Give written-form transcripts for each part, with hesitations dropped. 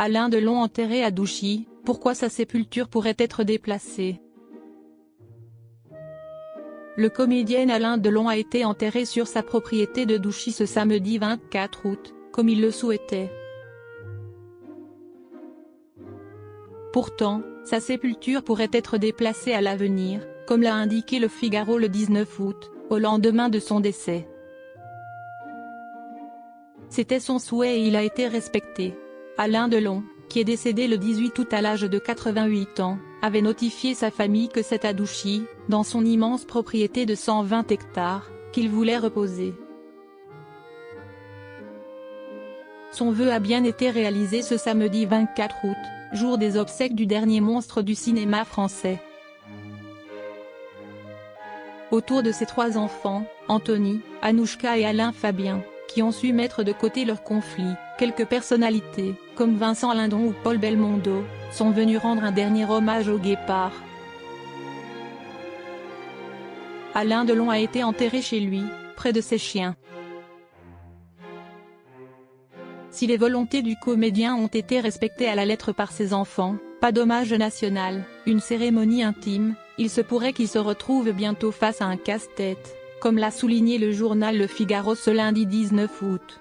Alain Delon enterré à Douchy, pourquoi sa sépulture pourrait être déplacée? Le comédien Alain Delon a été enterré sur sa propriété de Douchy ce samedi 24 août, comme il le souhaitait. Pourtant, sa sépulture pourrait être déplacée à l'avenir, comme l'a indiqué Le Figaro le 19 août, au lendemain de son décès. C'était son souhait et il a été respecté. Alain Delon, qui est décédé le 18 août à l'âge de 88 ans, avait notifié sa famille que c'est à Douchy, dans son immense propriété de 120 hectares, qu'il voulait reposer. Son vœu a bien été réalisé ce samedi 24 août, jour des obsèques du dernier monstre du cinéma français. Autour de ses 3 enfants, Anthony, Anouchka et Alain Fabien, qui ont su mettre de côté leurs conflits, quelques personnalités, comme Vincent Lindon ou Paul Belmondo, sont venus rendre un dernier hommage au guépard. Alain Delon a été enterré chez lui, près de ses chiens. Si les volontés du comédien ont été respectées à la lettre par ses enfants, pas d'hommage national, une cérémonie intime, il se pourrait qu'il se retrouve bientôt face à un casse-tête, comme l'a souligné le journal Le Figaro ce lundi 19 août.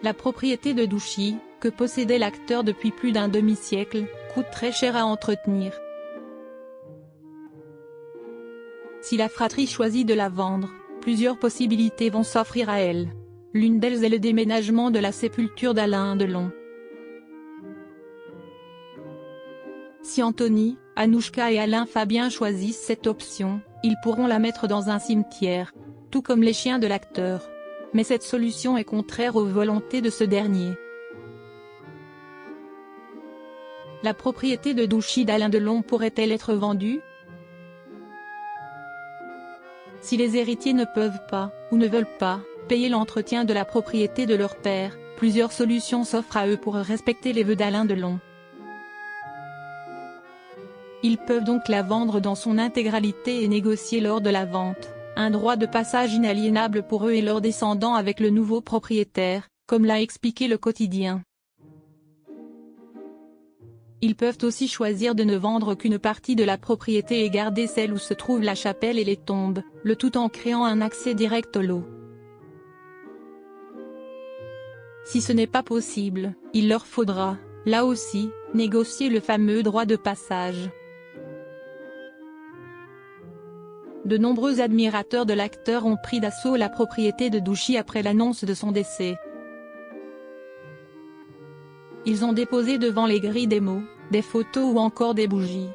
La propriété de Douchy, que possédait l'acteur depuis plus d'un demi-siècle, coûte très cher à entretenir. Si la fratrie choisit de la vendre, plusieurs possibilités vont s'offrir à elle. L'une d'elles est le déménagement de la sépulture d'Alain Delon. Si Anthony, Anouchka et Alain Fabien choisissent cette option, ils pourront la mettre dans un cimetière, tout comme les chiens de l'acteur. Mais cette solution est contraire aux volontés de ce dernier. La propriété de Douchy d'Alain Delon pourrait-elle être vendue? Si les héritiers ne peuvent pas, ou ne veulent pas, payer l'entretien de la propriété de leur père, plusieurs solutions s'offrent à eux pour respecter les vœux d'Alain Delon. Ils peuvent donc la vendre dans son intégralité et négocier lors de la vente un droit de passage inaliénable pour eux et leurs descendants avec le nouveau propriétaire, comme l'a expliqué Le Quotidien. Ils peuvent aussi choisir de ne vendre qu'une partie de la propriété et garder celle où se trouvent la chapelle et les tombes, le tout en créant un accès direct au lot. Si ce n'est pas possible, il leur faudra, là aussi, négocier le fameux droit de passage. De nombreux admirateurs de l'acteur ont pris d'assaut la propriété de Douchy après l'annonce de son décès. Ils ont déposé devant les grilles des mots, des photos ou encore des bougies.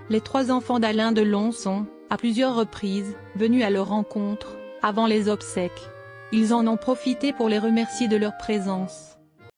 Les 3 enfants d'Alain Delon sont, à plusieurs reprises, venus à leur rencontre, avant les obsèques. Ils en ont profité pour les remercier de leur présence.